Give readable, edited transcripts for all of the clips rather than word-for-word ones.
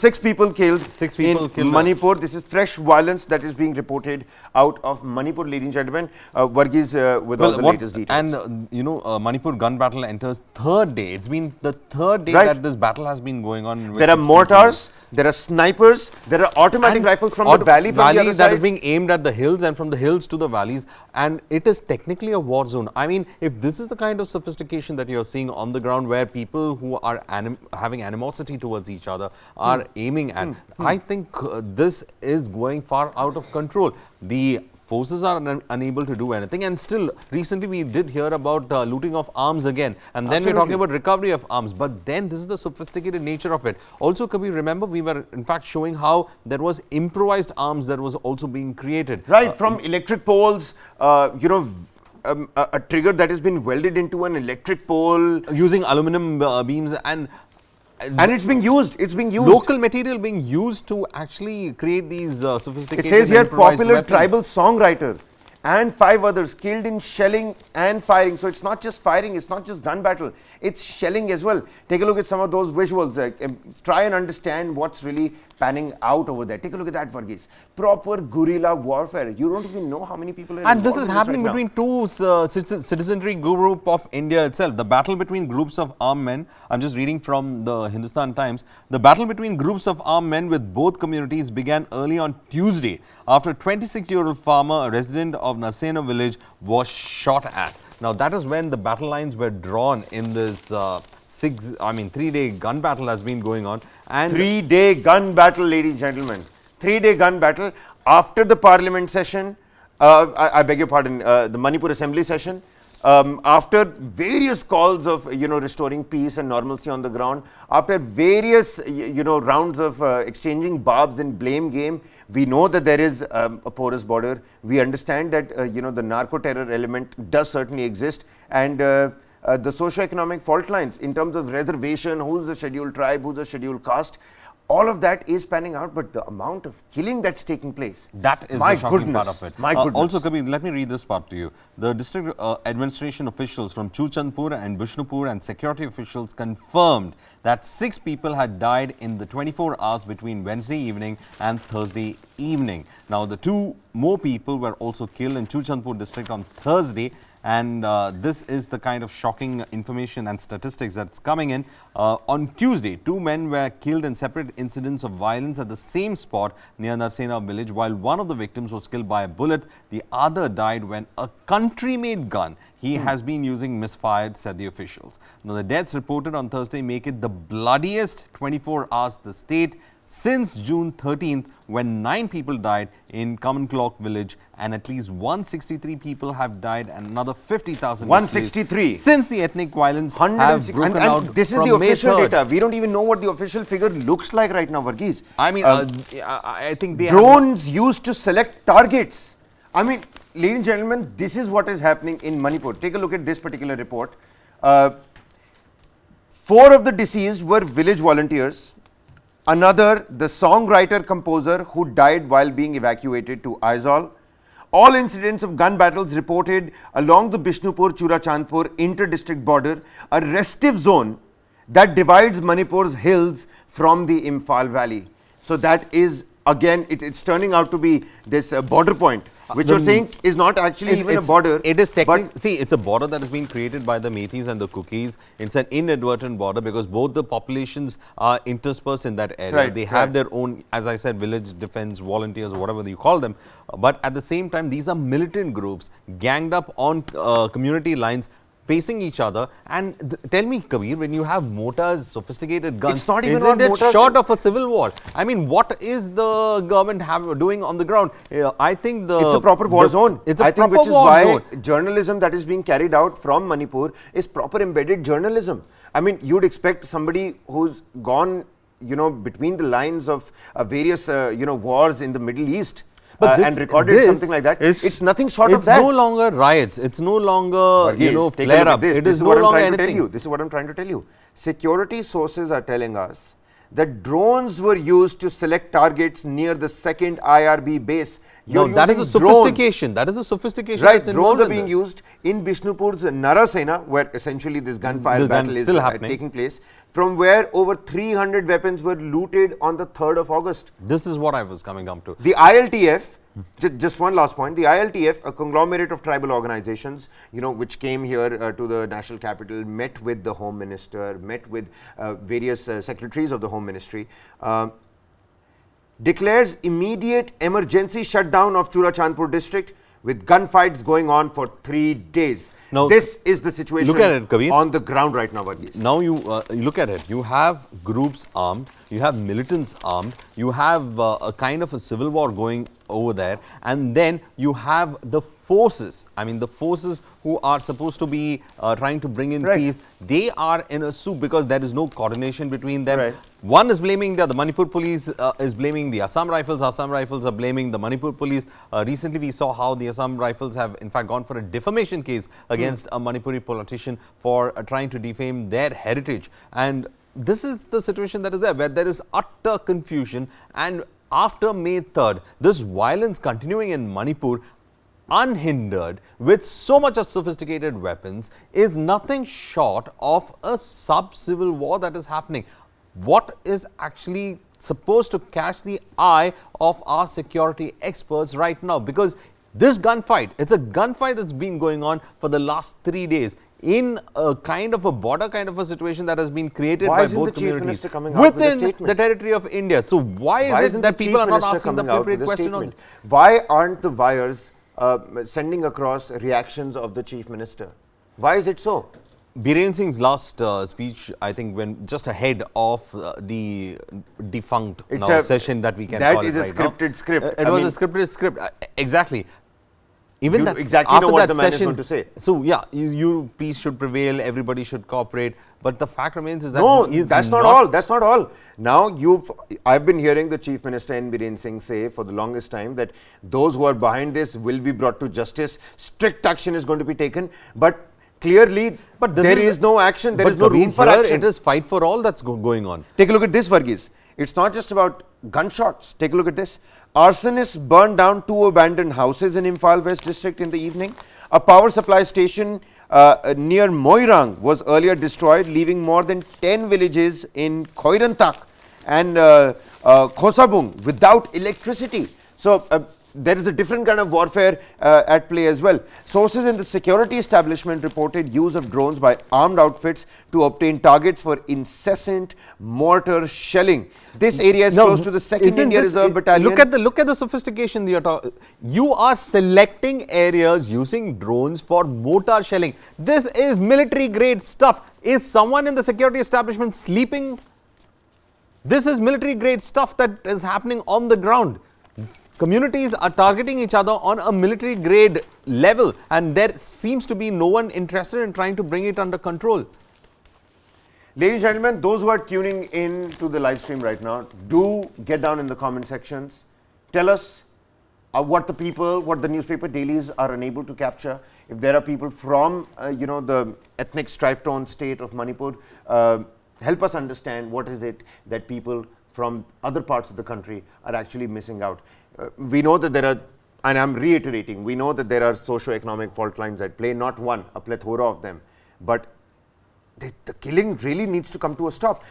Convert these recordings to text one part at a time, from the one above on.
6 people killed. 6 people in killed. Manipur. This is fresh violence that is being reported out of Manipur, ladies and gentlemen. Varghese with all the latest details. And Manipur gun battle enters third day. It's been the third day that this battle has been going on. There are mortars, there are snipers, there are automatic rifles from the valley, from the other that side. is being aimed at the hills, and from the hills to the valleys, and it is technically a war zone. I mean, if this is the kind of sophistication that you're seeing on the ground, where people who are having animosity towards each other are aiming at, I think this is going far out of control. The forces are unable to do anything, and still recently we did hear about looting of arms again, and then we're talking about recovery of arms, but then this is the sophisticated nature of it. Also, Kabir, remember we were in fact showing how there was improvised arms that was also being created. Right, from electric poles, a trigger that has been welded into an electric pole. Using aluminum beams, and it's being used. It's being used. Local material being used to actually create these sophisticated. It says here popular weapons. tribal songwriter and 5 others killed in shelling and firing. So it's not just firing, it's not just gun battle, it's shelling as well. Take a look at some of those visuals. Try and understand what's really panning out over there. Take a look at that, Varghese. Proper guerrilla warfare. You don't even know how many people are involved. And this is happening between two citizenry group of India itself. The battle between groups of armed men. I'm just reading from the Hindustan Times. The battle between groups of armed men with both communities began early on Tuesday after a 26-year-old farmer, a resident of Nasena village, was shot at. Now that is when the battle lines were drawn in this 3-day gun battle has been going on. And 3-day gun battle, ladies and gentlemen. 3-day gun battle after the parliament session, I beg your pardon, the Manipur assembly session, after various calls of, restoring peace and normalcy on the ground, after various, rounds of exchanging barbs and blame game, we know that there is a porous border. We understand that, the narco-terror element does certainly exist, and the socio-economic fault lines in terms of reservation, who's the scheduled tribe, who's the scheduled caste, all of that is panning out, but the amount of killing that's taking place, that is the shocking part of it. My goodness. Also, Kabir, let me read this part to you. The district administration officials from Churachandpur and Bishnupur and security officials confirmed that 6 people had died in the 24 hours between Wednesday evening and Thursday evening. Now, the 2 more people were also killed in Churachandpur district on Thursday. And this is the kind of shocking information and statistics that's coming in. On Tuesday, 2 men were killed in separate incidents of violence at the same spot near Narsena village. While one of the victims was killed by a bullet, the other died when a country-made gun he has been using misfired, said the officials. Now, the deaths reported on Thursday make it the bloodiest 24 hours the state since June 13th, when 9 people died in Common Clock village, and at least 163 people have died and another 50,000 163 since the ethnic violence have broken out. And this is the official data. We don't even know what the official figure looks like right now, Varghese. I mean, I think they drones used to select targets. I mean, ladies and gentlemen, this is what is happening in Manipur. Take a look at this particular report. 4 of the deceased were village volunteers. Another, the songwriter-composer who died while being evacuated to Aizawl. All incidents of gun battles reported along the Bishnupur-Churachandpur inter-district border, a restive zone that divides Manipur's hills from the Imphal Valley. So that is, again, it's turning out to be this border point, which you're saying is not actually even a border. It is technically, see, it's a border that has been created by the Meithis and the Kukis. It's an inadvertent border because both the populations are interspersed in that area. They have their own, as I said, village defense volunteers, whatever you call them. But at the same time, these are militant groups ganged up on community lines, facing each other. And tell me, Kabir, when you have mortars, sophisticated guns, it's not even isn't it mortars short of a civil war? I mean, what is the government doing on the ground? I think it's a proper war zone. It's a I think proper which is war why zone. Journalism that is being carried out from Manipur is proper embedded journalism. I mean, you'd expect somebody who's gone, between the lines of various, wars in the Middle East, and recorded something like that. It's nothing short of that. It's no longer riots. It's no longer, flare up. It is no longer anything. This is what I'm trying to tell you. Security sources are telling us that drones were used to select targets near the second IRB base. No, that is the sophistication. That is the sophistication. Right, drones are being used in Bishnupur's Narasena, where essentially this gunfire battle is taking place, from where over 300 weapons were looted on the 3rd of August. This is what I was coming down to. The ILTF, just one last point, the ILTF, a conglomerate of tribal organizations, which came here to the national capital, met with the Home Minister, met with various secretaries of the Home Ministry, declares immediate emergency shutdown of Churachandpur district with gunfights going on for 3 days. Now, this is the situation on the ground right now, Varghese. Now you look at it. You have groups armed, you have militants armed, you have a kind of a civil war going over there, and then you have the forces. I mean, the forces who are supposed to be trying to bring in peace, they are in a soup because there is no coordination between them. One is blaming the Manipur police is blaming the Assam Rifles are blaming the Manipur police. Recently we saw how the Assam Rifles have in fact gone for a defamation case against a Manipuri politician for trying to defame their heritage. And this is the situation that is there, where there is utter confusion. And after May 3rd, this violence continuing in Manipur unhindered with so much of sophisticated weapons is nothing short of a sub-civil war that is happening. What is actually supposed to catch the eye of our security experts right now? Because this gunfight, it's a gunfight that's been going on for the last 3 days in a kind of a border kind of a situation that has been created by both communities within the territory of India. So why is it that people are not asking the appropriate question on it? Why aren't the wires sending across reactions of the Chief Minister? Why is it so? Biren Singh's last speech, I think, when just ahead of the defunct session that we can call it right now. That is a scripted script. It was a scripted script. Exactly. Even that exactly know what the man is going to say. So yeah, you peace should prevail, everybody should cooperate. But the fact remains is that that's not all. That's not all. Now I've been hearing the Chief Minister N. Biren Singh say for the longest time that those who are behind this will be brought to justice. Strict action is going to be taken. But clearly, there is no action. There is no room for action. It is fight for all that's going on. Take a look at this, Varghese. It's not just about gunshots. Take a look at this. Arsonists burned down 2 abandoned houses in Imphal West district in the evening. A power supply station near Moirang was earlier destroyed, leaving more than 10 villages in Khoirantak and Khosabung without electricity. So there is a different kind of warfare at play as well. Sources in the security establishment reported use of drones by armed outfits to obtain targets for incessant mortar shelling. This area is close to the 2nd India Reserve Battalion. Look at the sophistication. You are selecting areas using drones for mortar shelling. This is military grade stuff. Is someone in the security establishment sleeping? This is military grade stuff that is happening on the ground. Communities are targeting each other on a military grade level, and there seems to be no one interested in trying to bring it under control. Ladies and gentlemen, those who are tuning in to the live stream right now, do get down in the comment sections. Tell us what the newspaper dailies are unable to capture. If there are people from the ethnic strife-torn state of Manipur, help us understand what is it that people from other parts of the country are actually missing out. We know that there are, and I'm reiterating, we know that there are socio-economic fault lines at play, not one, a plethora of them. But the killing really needs to come to a stop.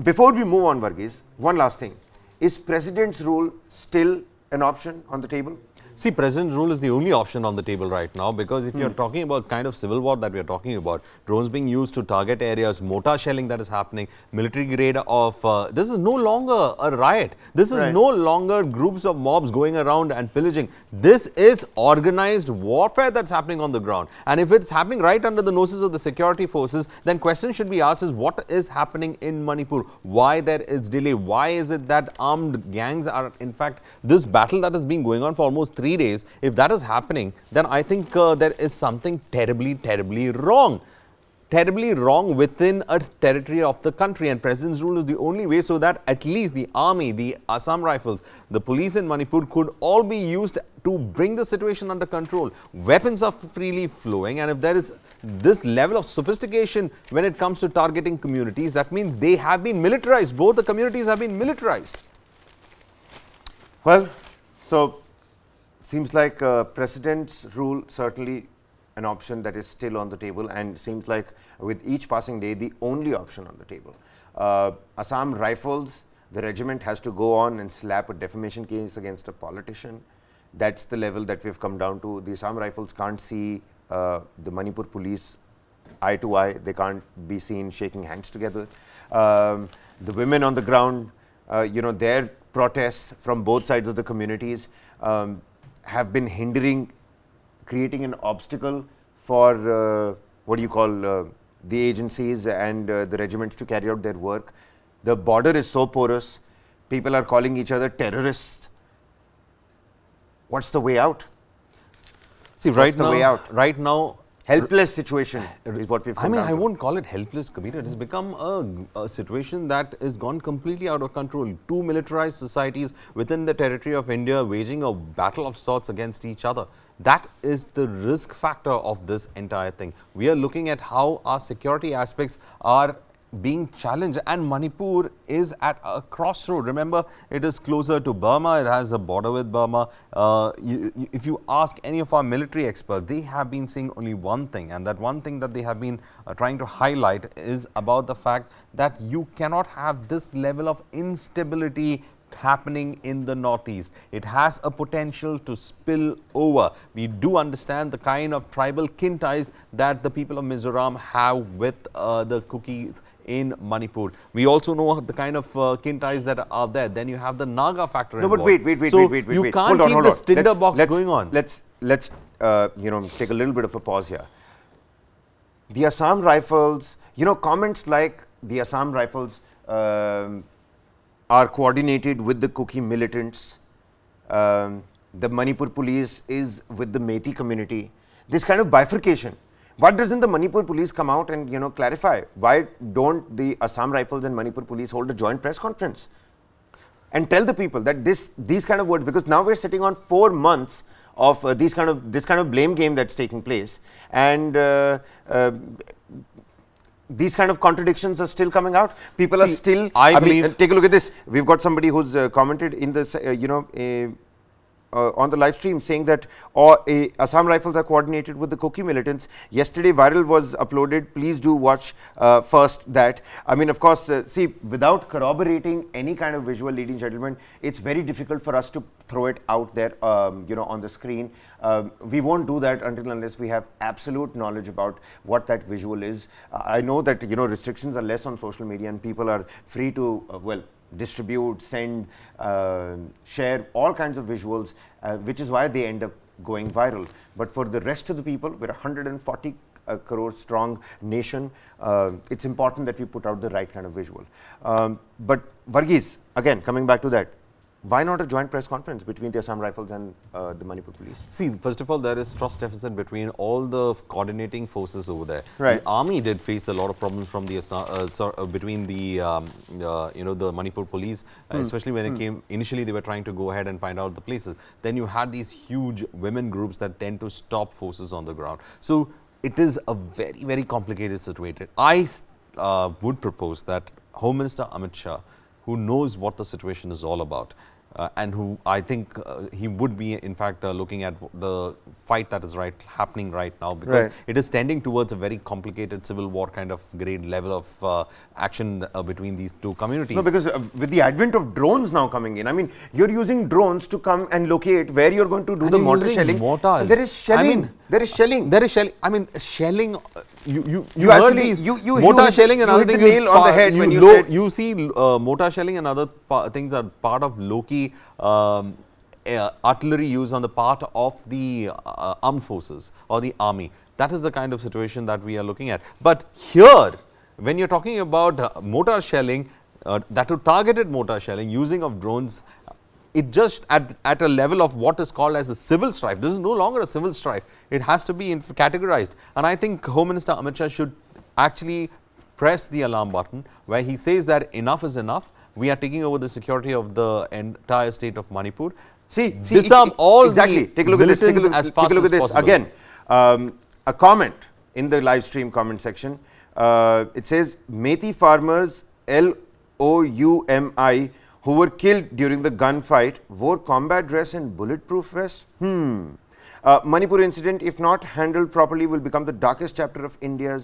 Before we move on, Varghese, one last thing. Is President's rule still an option on the table? See, President's rule is the only option on the table right now, because if you're talking about kind of civil war that we're talking about, drones being used to target areas, mortar shelling that is happening, military grade of, this is no longer a riot. This is no longer groups of mobs going around and pillaging. This is organized warfare that's happening on the ground. And if it's happening right under the noses of the security forces, then questions should be asked is what is happening in Manipur? Why there is delay? Why is it that armed gangs are, in fact, this battle that has been going on for almost 3 days, if that is happening, then I think there is something terribly wrong. Terribly wrong within a territory of the country, and President's rule is the only way so that at least the army, the Assam Rifles, the police in Manipur could all be used to bring the situation under control. Weapons are freely flowing, and if there is this level of sophistication when it comes to targeting communities, that means they have been militarized. Both the communities have been militarized. Well, so seems like President's rule certainly an option that is still on the table, and seems like with each passing day the only option on the table. Assam Rifles, the regiment has to go on and slap a defamation case against a politician. That's the level that we've come down to. The Assam Rifles can't see the Manipur police eye to eye. They can't be seen shaking hands together. The women on the ground, their protests from both sides of the communities have been hindering, creating an obstacle for the agencies and the regiments to carry out their work. The border is so porous. People are calling each other terrorists. What's the way out? See, right now, helpless situation is what we've come down I to. won't call it helpless, Kabir. It has become a situation that is gone completely out of control. Two militarized societies within the territory of India waging a battle of sorts against each other. That is the risk factor of this entire thing. We are looking at how our security aspects are being challenged, and Manipur is at a crossroad. Remember, it is closer to Burma, it has a border with Burma. If you ask any of our military experts, they have been saying only one thing, and that one thing that they have been trying to highlight is about the fact that you cannot have this level of instability happening in the northeast. It has a potential to spill over. We do understand the kind of tribal kin ties that the people of Mizoram have with the Kukis in Manipur. We also know the kind of kin ties that are there. Then you have the Naga factor involved. No, but wait. You can't keep this tinderbox going on. Let's take a little bit of a pause here. The Assam Rifles, comments like the Assam Rifles are coordinated with the Kuki militants. The Manipur police is with the Methi community. This kind of bifurcation. Why doesn't the Manipur police come out and clarify? Why don't the Assam Rifles and Manipur police hold a joint press conference and tell the people that these kind of words? Because now we're sitting on 4 months of this kind of blame game that's taking place, and these kind of contradictions are still coming out. People are still. I mean, take a look at this. We've got somebody who's commented in this, on the live stream, saying that Assam Rifles are coordinated with the Kuki militants. Yesterday, viral was uploaded. Please do watch first that. I mean, of course, see, without corroborating any kind of visual, ladies and gentlemen, it's very difficult for us to throw it out there, on the screen. We won't do that until unless we have absolute knowledge about what that visual is. I know that restrictions are less on social media and people are free to distribute, send, share all kinds of visuals, which is why they end up going viral. But for the rest of the people, we're 140 crore strong nation. It's important that we put out the right kind of visual. But Varghese, again, coming back to that, why not a joint press conference between the Assam Rifles and the Manipur police? See, first of all, there is trust deficit between all the coordinating forces over there. Right. The army did face a lot of problems from the between the the Manipur police, especially when it came. Initially, they were trying to go ahead and find out the places. Then you had these huge women groups that tend to stop forces on the ground. So it is a very, very complicated situation. I would propose that Home Minister Amit Shah, who knows what the situation is all about, and who I think he would be in fact looking at the fight that is happening right now, because it is tending towards a very complicated civil war kind of grade level of action between these two communities. No, because with the advent of drones now coming in, I mean, you're using drones to come and locate where you're going to do the mortar shelling. Mortars. There is shelling. I mean, there is shelling. There is shelling. I mean, shelling. You actually mortar shelling and other things. You hit the nail on the head when you said. You see, mortar shelling and other things are part of low-key artillery use on the part of the armed forces or the army. That is the kind of situation that we are looking at. But here, when you're talking about mortar shelling, that targeted mortar shelling, using of drones, it just at a level of what is called as a civil strife. This is no longer a civil strife. It has to be categorized. And I think Home Minister Amit Shah should actually press the alarm button where he says that enough is enough. We are taking over the security of the entire state of Manipur. Disarm all exactly. the militants as fast as possible. Again, a comment in the live stream comment section. It says Methi farmers LOUMI who were killed during the gunfight wore combat dress and bulletproof vest. Manipur incident, if not handled properly, will become the darkest chapter of India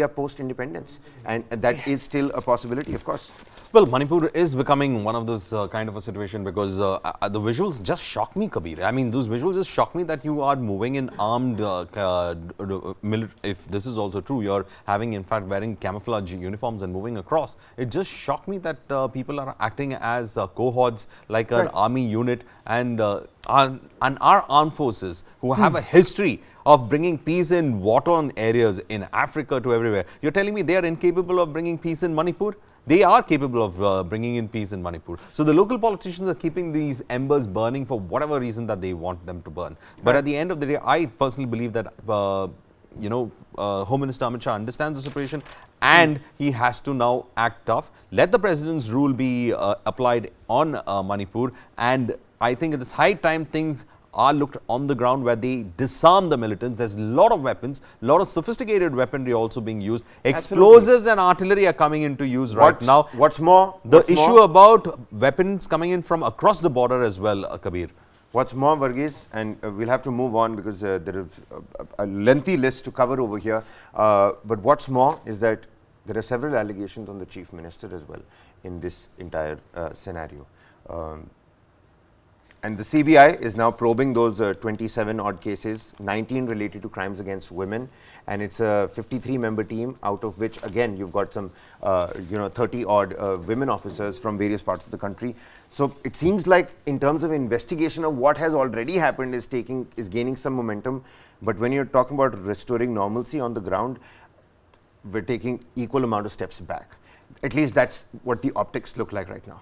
post-independence, and that is still a possibility, of course. Well, Manipur is becoming one of those kind of a situation because the visuals just shock me, Kabir. I mean, those visuals just shock me that you are moving in armed, if this is also true, you're having, in fact, wearing camouflage uniforms and moving across. It just shocked me that people are acting as cohorts, like an army unit, and our armed forces who have a history of bringing peace in war-torn areas in Africa to everywhere. You're telling me they are incapable of bringing peace in Manipur? They are capable of bringing in peace in Manipur. So the local politicians are keeping these embers burning for whatever reason that they want them to burn. But at the end of the day, I personally believe that Home Minister Amit Shah understands the situation and he has to now act tough. Let the president's rule be applied on Manipur, and I think it is high time things are looked on the ground where they disarm the militants. There's a lot of weapons, a lot of sophisticated weaponry also being used. Explosives and artillery are coming into use right now. What's more, the issue about weapons coming in from across the border as well, Kabir. What's more, Varghese, and we'll have to move on because there is a lengthy list to cover over here. But what's more is that there are several allegations on the Chief Minister as well in this entire scenario. And the CBI is now probing those 27 odd cases, 19 related to crimes against women, and it's a 53-member team, out of which again you've got some 30 odd women officers from various parts of the country. So it seems like in terms of investigation of what has already happened is gaining some momentum. But when you're talking about restoring normalcy on the ground, we're taking equal amount of steps back. At least that's what the optics look like right now.